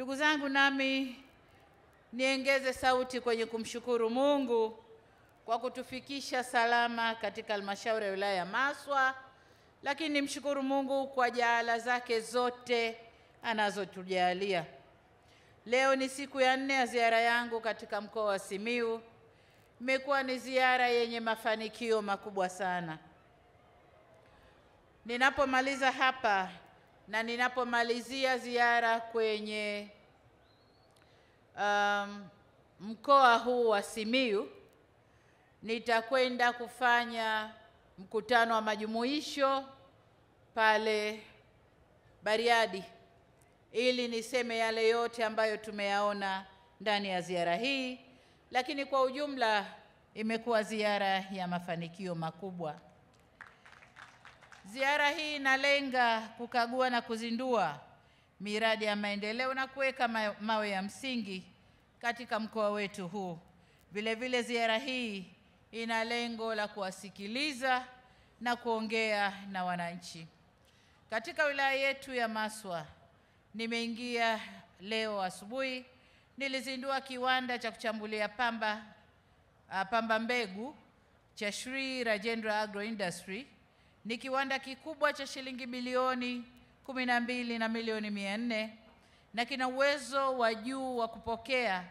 Ndugu zangu, nami niongeze sauti kwenye kumshukuru Mungu kwa kutufikisha salama katika halmashauri ya wilaya ya Maswa, lakini nimshukuru Mungu kwa jaala zake zote anazotujalia. Leo ni siku ya 4 ya ziara yangu katika mkoa wa Simiyu. Imekuwa ni ziara yenye mafanikio makubwa sana. Ninapomaliza hapa na ninapomalizia ziara kwenye mkoa huu wa Simiyu, nitakwenda kufanya mkutano wa majumuisho pale Bariadi ili niseme yale yote ambayo tumeyaona ndani ya ziara hii, lakini kwa ujumla imekuwa ziara ya mafanikio makubwa. Ziara hii inalenga kukagua na kuzindua miradi ya maendeleo na kuweka mawe ya msingi katika mkoa wetu huu. Vile vile ziara hii ina lengo la kuwasikiliza na kuongea na wananchi. Katika wilaya yetu ya Maswa, nimeingia leo asubuhi, nilizindua kiwanda cha kuchambulia pamba mbegu cha Shri Rajendra Agro Industry. Ni kiwanda kikubwa cha shilingi bilioni 12 na milioni 400 na kina uwezo wa juu wa kupokea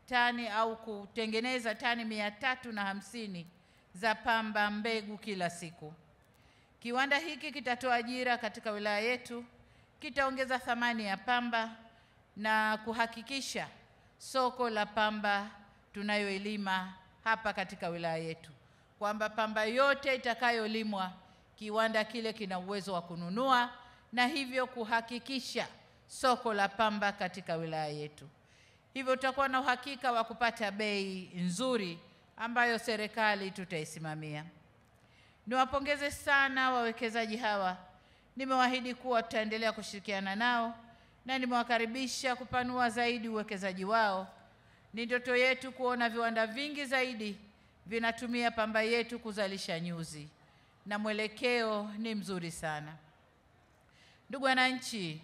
tani au kutengeneza tani 350 za pamba mbegu kila siku. Kiwanda hiki kitatoa ajira katika wilaya yetu, kitaongeza thamani ya pamba na kuhakikisha soko la pamba tunayoilima hapa katika wilaya yetu, kwamba pamba yote itakayolimwa kiwanda kile kina uwezo wa kununua, na hivyo kuhakikisha soko la pamba katika wilaya yetu. Hivyo tutakuwa na uhakika wa kupata bei nzuri ambayo serikali tutaisimamia. Niwapongeze sana wawekezaji hawa. Nimewaahidi kuwa tutaendelea kushirikiana nao na nimewakaribisha kupanua zaidi uwekezaji wao. Ni ndoto yetu kuona viwanda vingi zaidi vinatumia pamba yetu kuzalisha nyuzi, na mwelekeo ni mzuri sana. Ndugu wananchi,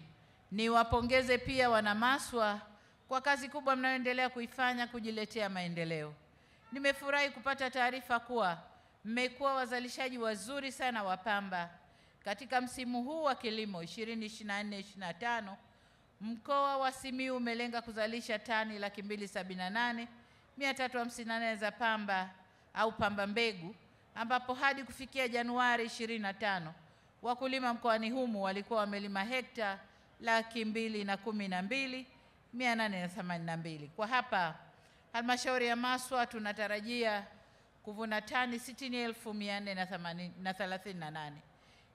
niwapongeze pia wanamaswa kwa kazi kubwa mnayoendelea kuifanya kujiletea maendeleo. Nimefurahi kupata taarifa kuwa mmekuwa wazalishaji wazuri sana wa pamba. Katika msimu huu wa kilimo 2024-2025, mkoa wa Simiyu umelenga kuzalisha tani 278,358 za pamba au pamba mbegu, ambapo hadi kufikia Januari 25 wakulima mkoani humu walikuwa wamelima hekta 212,882. Kwa hapa halmashauri ya Maswa tunatarajia kuvuna tani 60,438.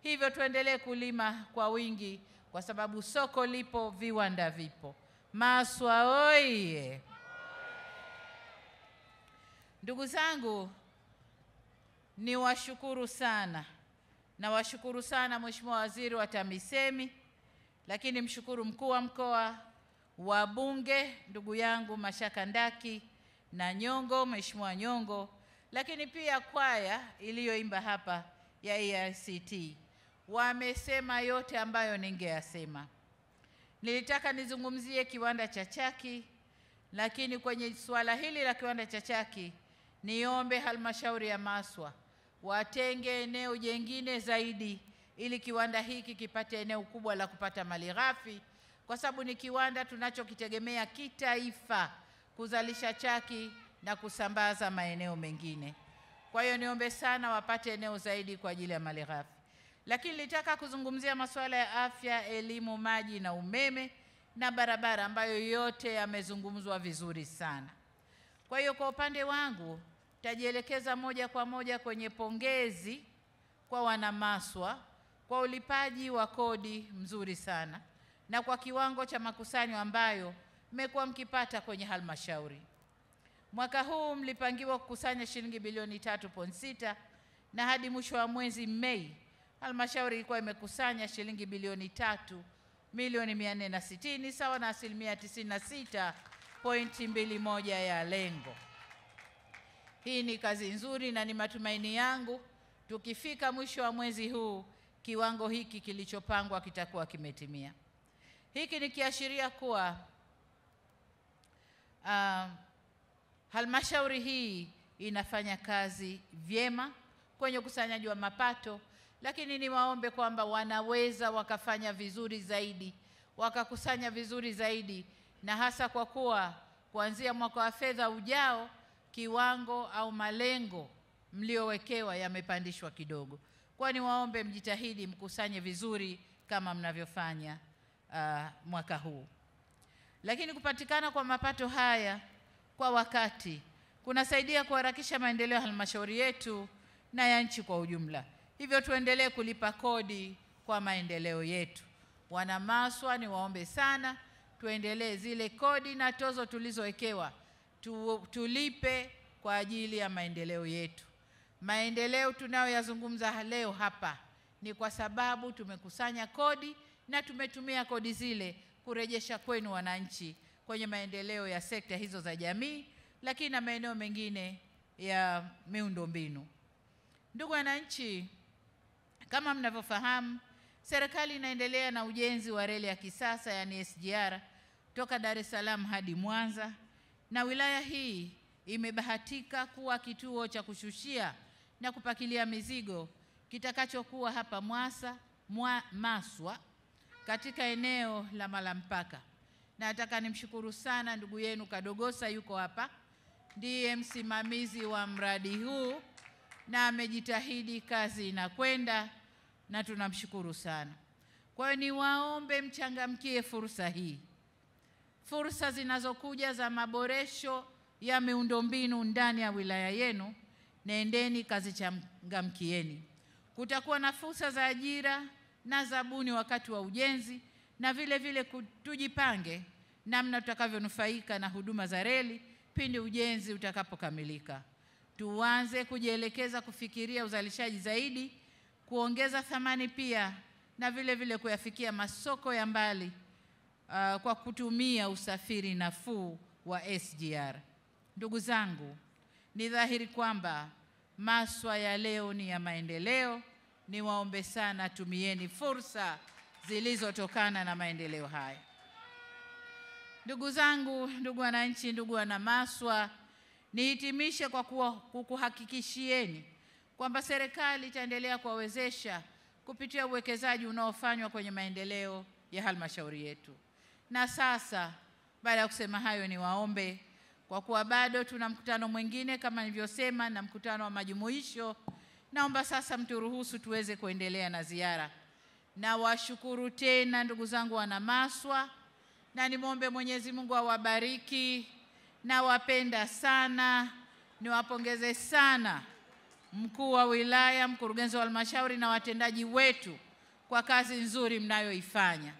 Hivyo tuendelee kulima kwa wingi kwa sababu soko lipo, viwanda vipo. Maswa oye! Ndugu zangu, niwashukuru sana. Nawashukuru sana Mheshimiwa Waziri wa TAMISEMI, lakini mshukuru mkuu wa mkoa, wabunge ndugu yangu Mashaka Ndaki na Nyongo, Mheshimiwa Nyongo, lakini pia kwaya iliyoimba hapa ya ERCT. Wamesema yote ambayo ningeyasema. Nilitaka nizungumzie kiwanda cha chaki, lakini kwenye suala hili la kiwanda cha chaki niombe halmashauri ya Maswa watenge eneo jengine zaidi ili kiwanda hiki kipate eneo kubwa la kupata malighafi, kwa sababu ni kiwanda tunachokitegemea kitaifa kuzalisha chaki na kusambaza maeneo mengine. Kwa hiyo niombe sana wapate eneo zaidi kwa ajili ya malighafi. Lakini nilitaka kuzungumzia masuala ya afya, elimu, maji na umeme na barabara ambayo yote yamezungumzwa vizuri sana. Kwa hiyo kwa upande wangu tajielekeza moja kwa moja kwenye pongezi kwa wanamaswa kwa ulipaji wa kodi mzuri sana na kwa kiwango cha makusanyo ambayo mmekuwa mkipata kwenye halmashauri. Mwaka huu mlipangiwa kukusanya shilingi bilioni 3.6 na hadi mwisho wa mwezi Mei halmashauri ilikuwa imekusanya shilingi bilioni 3,460,000 sawa na 96.21 ya lengo. Hii ni kazi nzuri na ni matumaini yangu tukifika mwisho wa mwezi huu kiwango hiki kilichopangwa kitakuwa kimetimia. Hiki ni kiashiria kuwa halmashauri hii inafanya kazi vyema kwenye ukusanyaji wa mapato, lakini niwaombe kwamba wanaweza wakafanya vizuri zaidi, wakakusanya vizuri zaidi, na hasa kwa kuwa kuanzia mwaka wa fedha ujao kiwango au malengo mliowekewa yamepandishwa kidogo. Kwa niwaombe mjitahidi mkusanye vizuri kama mnavyofanya mwaka huu. Lakini kupatikana kwa mapato haya kwa wakati kunasaidia kuharakisha maendeleo ya halmashauri yetu na ya nchi kwa ujumla. Hivyo tuendelee kulipa kodi kwa maendeleo yetu. Wana Maswa, niwaombe sana tuendelee zile kodi na tozo tulizowekewa tulipe kwa ajili ya maendeleo yetu. Maendeleo tunayoyazungumza leo hapa ni kwa sababu tumekusanya kodi na tumetumia kodi zile kurejesha kwenu wananchi kwenye maendeleo ya sekta hizo za jamii, lakini na maeneo mengine ya miundombinu. Ndugu wananchi, kama mnavyofahamu, serikali inaendelea na ujenzi wa reli ya kisasa yani SGR toka Dar es Salaam hadi Mwanza, na wilaya hii imebahatika kuwa kituo cha kushushia na kupakilia mizigo kitakachokuwa hapa Maswa katika eneo la Malampaka. Na nataka nimshukuru sana ndugu yenu Kadogosa, yuko hapa, ndiye msimamizi wa mradi huu na amejitahidi, kazi inakwenda na tunamshukuru sana. Kwa hiyo niwaombe mchangamkie fursa hii. Fursa zinazokuja za maboresho ya miundombinu ndani ya wilaya yenu, nendeni kazichangamkieni. Kutakuwa na fursa za ajira na zabuni wakati wa ujenzi, na vile vile tujipange namna tutakavyonufaika na huduma za reli pindi ujenzi utakapokamilika. Tuanze kujielekeza kufikiria uzalishaji zaidi, kuongeza thamani pia, na vile vile kuyafikia masoko ya mbali kwa kutumia usafiri nafuu wa SGR. Ndugu zangu, ni dhahiri kwamba Maswa ya leo ni ya maendeleo. Niwaombe sana tumieni fursa zilizotokana na maendeleo haya. Ndugu zangu, ndugu wananchi, ndugu wana Maswa, nihitimishe kwa kukuhakikishieni kwamba serikali itaendelea kuwawezesha kupitia uwekezaji unaofanywa kwenye maendeleo ya halmashauri yetu. Na sasa baada ya kusema hayo, niwaombe kwa kuwa bado tuna mkutano mwingine kama nilivyosema na mkutano wa majumuisho, naomba sasa mturuhusu tuweze kuendelea na ziara. Na washukuru tena ndugu zangu wana Maswa, na nimwombe Mwenyezi Mungu awabariki. Na wapenda sana, niwapongeze sana mkuu wa wilaya, mkurugenzi wa halmashauri na watendaji wetu kwa kazi nzuri mnayoifanya.